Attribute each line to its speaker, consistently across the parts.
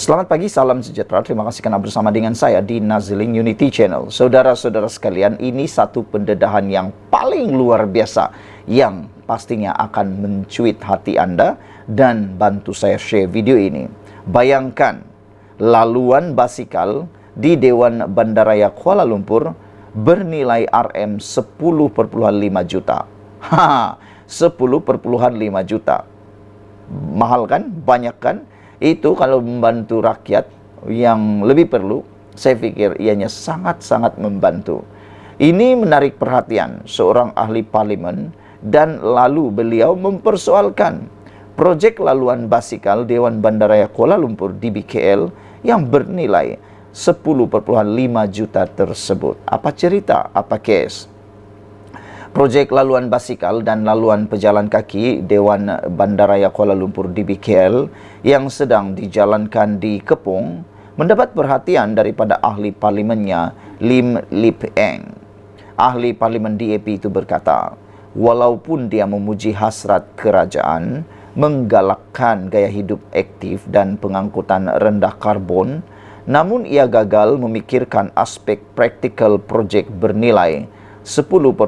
Speaker 1: Selamat pagi, salam sejahtera. Terima kasih karena bersama dengan saya di Naziling Unity Channel. Saudara-saudara sekalian, ini satu pendedahan yang paling luar biasa yang pastinya akan mencuit hati Anda dan bantu saya share video ini. Bayangkan, laluan basikal di Dewan Bandaraya Kuala Lumpur bernilai RM 10,5 juta. 10,5 juta. Mahal kan? Banyak kan? Itu kalau membantu rakyat yang lebih perlu, saya pikir ianya sangat-sangat membantu. Ini menarik perhatian seorang ahli parlimen dan lalu beliau mempersoalkan proyek laluan basikal Dewan Bandaraya Kuala Lumpur DBKL yang bernilai 10,5 juta tersebut. Apa cerita? Apa kes? Proyek laluan basikal dan laluan pejalan kaki Dewan Bandaraya Kuala Lumpur DBKL yang sedang dijalankan di Kepong mendapat perhatian daripada ahli parlimennya Lim Lip Eng. Ahli parlimen DAP itu berkata, walaupun dia memuji hasrat kerajaan menggalakkan gaya hidup aktif dan pengangkutan rendah karbon, namun ia gagal memikirkan aspek praktikal proyek bernilai 10,5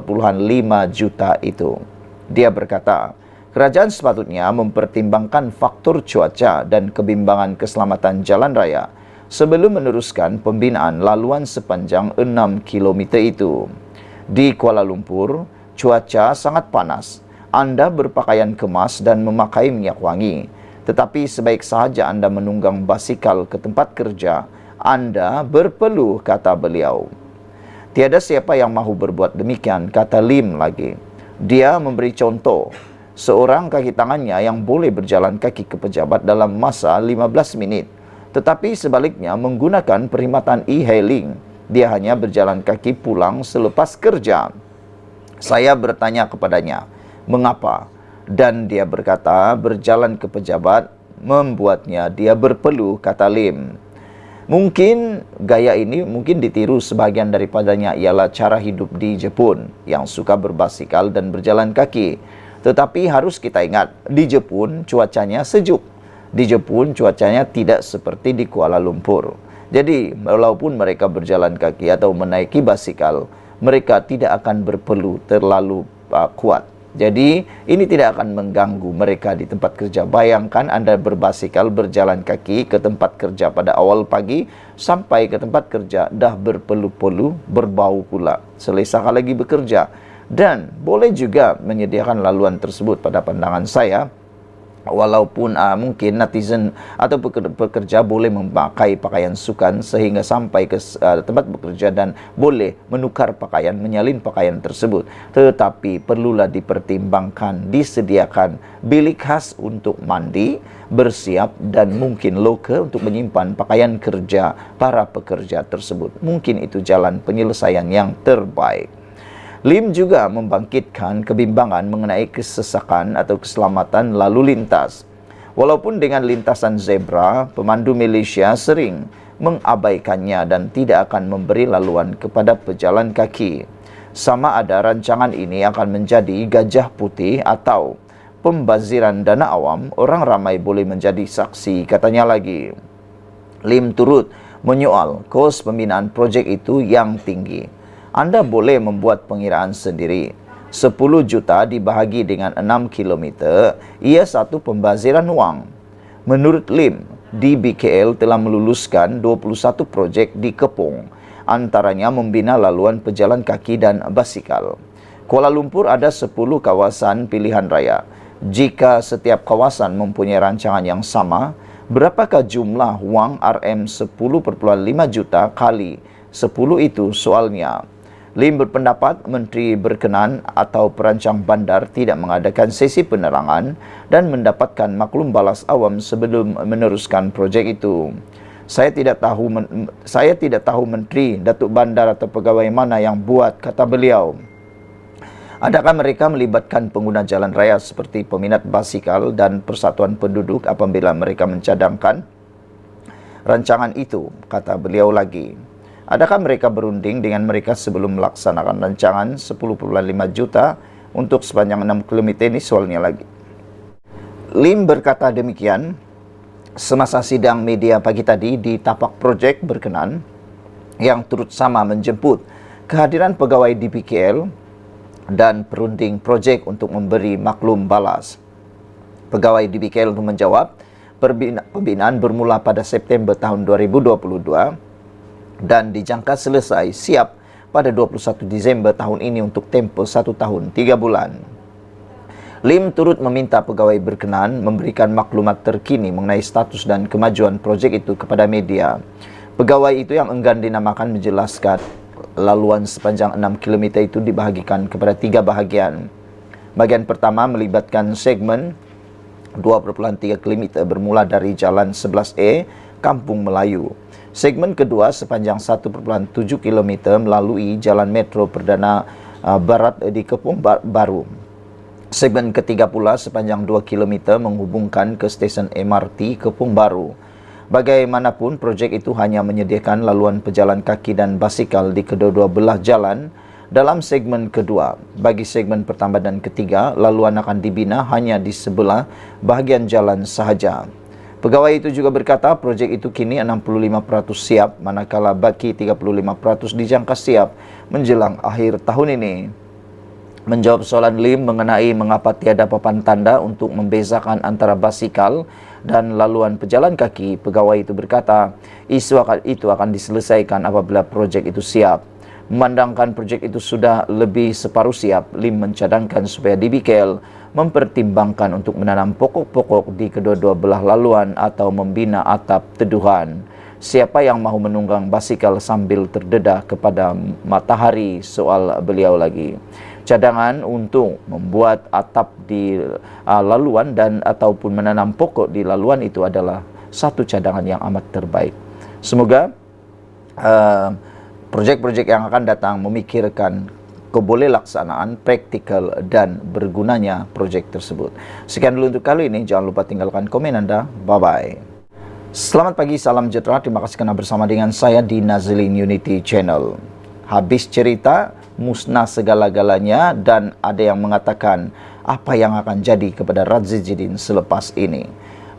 Speaker 1: juta itu. Dia berkata, kerajaan sepatutnya mempertimbangkan faktor cuaca dan kebimbangan keselamatan jalan raya sebelum meneruskan pembinaan laluan sepanjang 6 km itu. Di Kuala Lumpur, cuaca sangat panas. Anda berpakaian kemas dan memakai minyak wangi. Tetapi sebaik sahaja Anda menunggang basikal ke tempat kerja, Anda berpeluh, kata beliau. Tiada siapa yang mahu berbuat demikian, kata Lim lagi. Dia memberi contoh, seorang kaki tangannya yang boleh berjalan kaki ke pejabat dalam masa 15 menit. Tetapi sebaliknya menggunakan perkhidmatan e-hailing, dia hanya berjalan kaki pulang selepas kerja. Saya bertanya kepadanya, mengapa? Dan dia berkata, berjalan ke pejabat membuatnya dia berpeluh, kata Lim. Mungkin gaya ini mungkin ditiru sebagian daripadanya ialah cara hidup di Jepun yang suka berbasikal dan berjalan kaki. Tetapi harus kita ingat, di Jepun cuacanya sejuk. Di Jepun cuacanya tidak seperti di Kuala Lumpur. Jadi, walaupun mereka berjalan kaki atau menaiki basikal, mereka tidak akan berpeluh terlalu kuat. Jadi, ini tidak akan mengganggu mereka di tempat kerja. Bayangkan Anda berbasikal berjalan kaki ke tempat kerja pada awal pagi, sampai ke tempat kerja dah berpeluh-peluh, berbau pula. Selesai lagi bekerja. Dan boleh juga menyediakan laluan tersebut pada pandangan saya. Walaupun mungkin netizen atau pekerja boleh memakai pakaian sukan sehingga sampai ke tempat bekerja dan boleh menukar pakaian, menyalin pakaian tersebut. Tetapi perlulah dipertimbangkan, disediakan bilik khas untuk mandi, bersiap dan mungkin loker untuk menyimpan pakaian kerja para pekerja tersebut. Mungkin itu jalan penyelesaian yang terbaik. Lim juga membangkitkan kebimbangan mengenai kesesakan atau keselamatan lalu lintas. Walaupun dengan lintasan zebra, pemandu Malaysia sering mengabaikannya dan tidak akan memberi laluan kepada pejalan kaki. Sama ada rancangan ini akan menjadi gajah putih atau pembaziran dana awam, orang ramai boleh menjadi saksi, katanya lagi. Lim turut menyoal kos pembinaan projek itu yang tinggi. Anda boleh membuat pengiraan sendiri. 10 juta dibahagi dengan 6 km, ia satu pembaziran wang. Menurut Lim, DBKL telah meluluskan 21 projek di Kepong, antaranya membina laluan pejalan kaki dan basikal. Kuala Lumpur ada 10 kawasan pilihan raya. Jika setiap kawasan mempunyai rancangan yang sama, berapakah jumlah wang RM 10,5 juta kali 10 itu soalnya? Lim berpendapat menteri berkenan atau perancang bandar tidak mengadakan sesi penerangan dan mendapatkan maklum balas awam sebelum meneruskan projek itu. Saya tidak tahu menteri, datuk bandar atau pegawai mana yang buat, kata beliau. Adakah mereka melibatkan pengguna jalan raya seperti peminat basikal dan persatuan penduduk apabila mereka mencadangkan rancangan itu, kata beliau lagi. Adakah mereka berunding dengan mereka sebelum melaksanakan rancangan 10,5 juta untuk sepanjang 6 km ini? Soalnya lagi. Lim berkata demikian Semasa sidang media pagi tadi di tapak projek berkenan yang turut sama menjemput kehadiran pegawai DPKL dan perunding projek untuk memberi maklum balas. Pegawai DPKL itu menjawab, pembinaan bermula pada September tahun 2022 dan dijangka selesai siap pada 21 Disember tahun ini untuk tempoh 1 tahun 3 bulan. Lim turut meminta pegawai berkenan memberikan maklumat terkini mengenai status dan kemajuan projek itu kepada media. Pegawai itu yang enggan dinamakan menjelaskan laluan sepanjang 6 km itu dibahagikan kepada 3 bahagian. Bahagian pertama melibatkan segmen 2,3 km bermula dari Jalan 11E, Kampung Melayu. Segmen kedua sepanjang 1,7 km melalui Jalan Metro Perdana Barat di Kepung Baru. Segmen ketiga pula sepanjang 2 km menghubungkan ke stesen MRT Kepung Baru. Bagaimanapun, projek itu hanya menyediakan laluan pejalan kaki dan basikal di kedua-dua belah jalan dalam segmen kedua. Bagi segmen pertama dan ketiga, laluan akan dibina hanya di sebelah bahagian jalan sahaja. Pegawai itu juga berkata projek itu kini 65% siap, manakala baki 35% dijangka siap menjelang akhir tahun ini. Menjawab soalan Lim mengenai mengapa tiada papan tanda untuk membezakan antara basikal dan laluan pejalan kaki, pegawai itu berkata, isu itu akan diselesaikan apabila projek itu siap. Memandangkan projek itu sudah lebih separuh siap, Lim mencadangkan supaya DPKL mempertimbangkan untuk menanam pokok-pokok di kedua-dua belah laluan atau membina atap teduhan. Siapa yang mahu menunggang basikal sambil terdedah kepada matahari, soal beliau lagi. Cadangan untuk membuat atap di laluan dan ataupun menanam pokok di laluan itu adalah satu cadangan yang amat terbaik. Semoga projek-projek yang akan datang memikirkan kebolehaksanaan, praktikal dan bergunanya projek tersebut. Sekian dulu untuk kali ini. Jangan lupa tinggalkan komen Anda. Bye-bye. Selamat pagi, salam sejahtera. Terima kasih karena bersama dengan saya di Nazilin Unity Channel. Habis cerita, musnah segala-galanya, dan ada yang mengatakan apa yang akan jadi kepada Radzi Jidin selepas ini.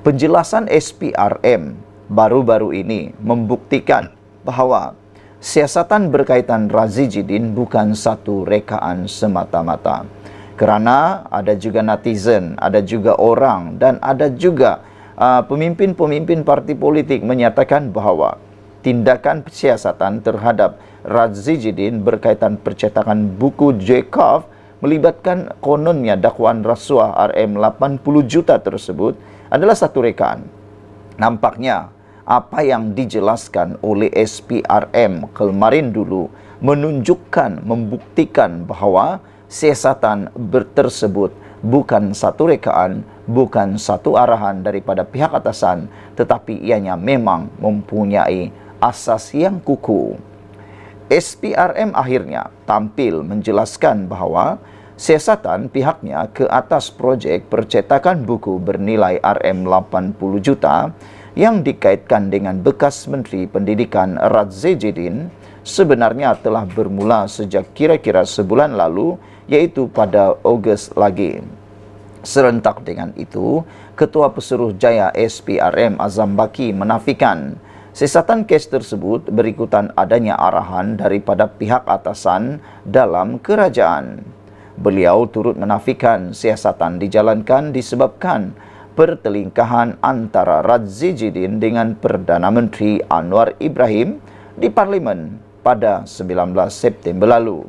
Speaker 1: Penjelasan SPRM baru-baru ini membuktikan bahwa siasatan berkaitan Radzi Jidin bukan satu rekaan semata-mata. Kerana ada juga netizen, ada juga orang, dan ada juga pemimpin-pemimpin parti politik menyatakan bahwa tindakan siasatan terhadap Radzi Jidin berkaitan percetakan buku Jekov melibatkan kononnya dakwaan rasuah RM 80 juta tersebut adalah satu rekaan. Nampaknya apa yang dijelaskan oleh SPRM kemarin dulu menunjukkan, membuktikan bahwa siasatan tersebut bukan satu rekaan, bukan satu arahan daripada pihak atasan, tetapi ianya memang mempunyai asas yang kukuh. SPRM akhirnya tampil menjelaskan bahwa siasatan pihaknya ke atas projek percetakan buku bernilai RM 80 juta yang dikaitkan dengan bekas Menteri Pendidikan Radzi Jidin sebenarnya telah bermula sejak kira-kira sebulan lalu, yaitu pada Ogos lagi. Serentak dengan itu, Ketua Pesuruh Jaya SPRM Azam Baki menafikan siasatan kes tersebut berikutan adanya arahan daripada pihak atasan dalam kerajaan. Beliau turut menafikan siasatan dijalankan disebabkan pertelingkahan antara Radzi Jidin dengan Perdana Menteri Anwar Ibrahim di Parlimen pada 19 September lalu.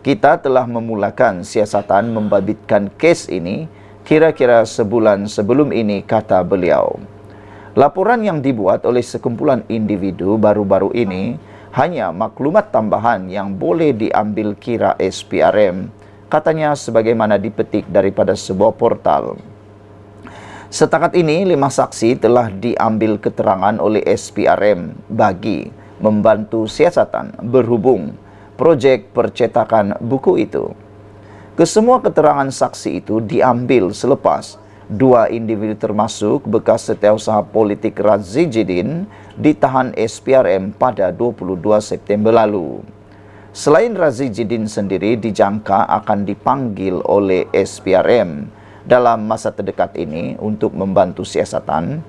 Speaker 1: Kita telah memulakan siasatan membabitkan kes ini kira-kira sebulan sebelum ini, kata beliau. Laporan yang dibuat oleh sekumpulan individu baru-baru ini hanya maklumat tambahan yang boleh diambil kira SPRM, katanya sebagaimana dipetik daripada sebuah portal. Setakat ini, 5 saksi telah diambil keterangan oleh SPRM bagi membantu siasatan berhubung projek percetakan buku itu. Kesemua keterangan saksi itu diambil selepas 2 individu termasuk bekas setiausaha politik Radzi Jidin ditahan SPRM pada 22 September lalu. Selain Radzi Jidin sendiri dijangka akan dipanggil oleh SPRM dalam masa terdekat ini untuk membantu siasatan,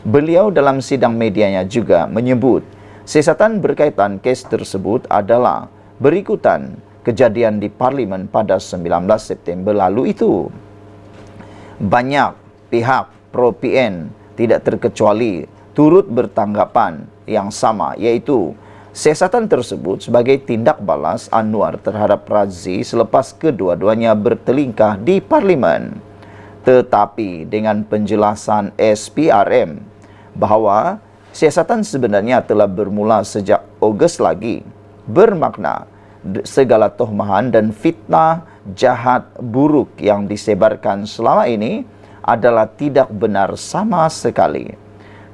Speaker 1: Beliau dalam sidang medianya juga menyebut siasatan berkaitan kes tersebut adalah berikutan kejadian di Parlimen pada 19 September lalu itu. Banyak pihak pro-PN tidak terkecuali turut bertanggapan yang sama, yaitu siasatan tersebut sebagai tindak balas Anwar terhadap Razzi selepas kedua-duanya bertelingkah di Parlimen. Tetapi dengan penjelasan SPRM bahawa siasatan sebenarnya telah bermula sejak Ogos lagi, bermakna segala tohmahan dan fitnah jahat buruk yang disebarkan selama ini adalah tidak benar sama sekali.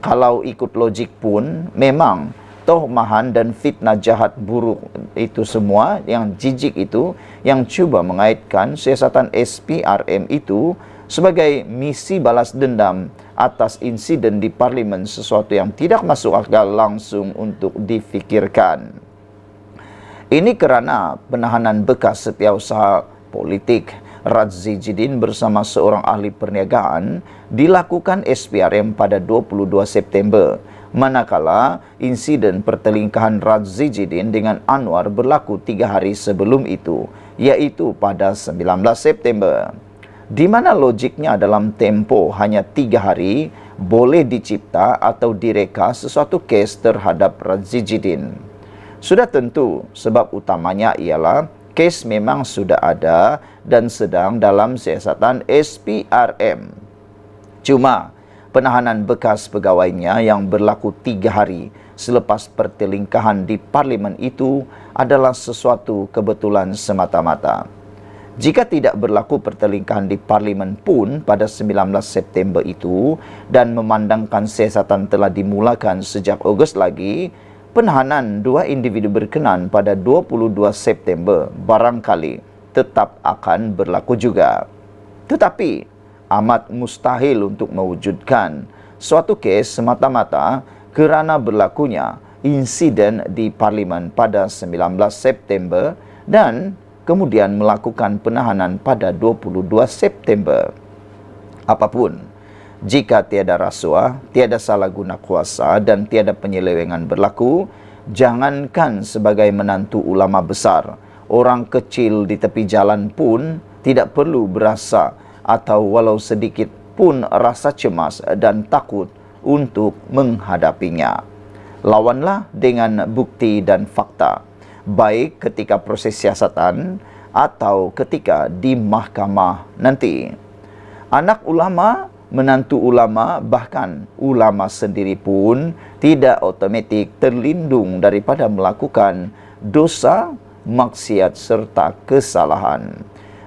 Speaker 1: Kalau ikut logik pun, memang tohmahan dan fitnah jahat buruk itu semua yang jijik itu, yang cuba mengaitkan siasatan SPRM itu sebagai misi balas dendam atas insiden di Parlimen, sesuatu yang tidak masuk akal langsung untuk difikirkan. Ini kerana penahanan bekas setiausaha politik Razzi Jidin bersama seorang ahli perniagaan dilakukan SPRM pada 22 September, manakala insiden pertelingkahan Razzi Jidin dengan Anwar berlaku 3 hari sebelum itu, iaitu pada 19 September. Di mana logiknya dalam tempoh hanya 3 hari boleh dicipta atau direka sesuatu kes terhadap Razzi Jidin. Sudah tentu sebab utamanya ialah kes memang sudah ada dan sedang dalam siasatan SPRM. Cuma penahanan bekas pegawainya yang berlaku 3 hari selepas pertelingkahan di Parlimen itu adalah sesuatu kebetulan semata-mata. Jika tidak berlaku pertelingkahan di Parlimen pun pada 19 September itu dan memandangkan siasatan telah dimulakan sejak Ogos lagi, penahanan 2 individu berkenan pada 22 September barangkali tetap akan berlaku juga. Tetapi amat mustahil untuk mewujudkan suatu kes semata-mata kerana berlakunya insiden di Parlimen pada 19 September dan kemudian melakukan penahanan pada 22 September. Apapun, jika tiada rasuah, tiada salah guna kuasa dan tiada penyelewengan berlaku, jangankan sebagai menantu ulama besar, orang kecil di tepi jalan pun tidak perlu berasa atau walau sedikit pun rasa cemas dan takut untuk menghadapinya. Lawanlah dengan bukti dan fakta, baik ketika proses siasatan atau ketika di mahkamah nanti. Anak ulama, menantu ulama, bahkan ulama sendiri pun tidak otomatik terlindung daripada melakukan dosa, maksiat serta kesalahan.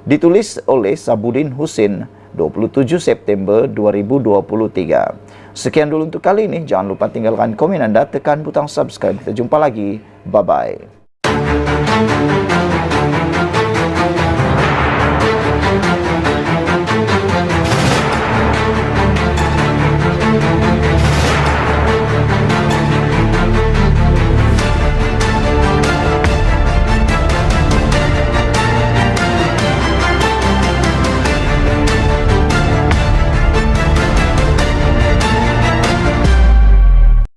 Speaker 1: Ditulis oleh Sabuddin Husin, 27 September 2023. Sekian dulu untuk kali ini. Jangan lupa tinggalkan komen anda, tekan butang subscribe. Kita jumpa lagi. Bye-bye.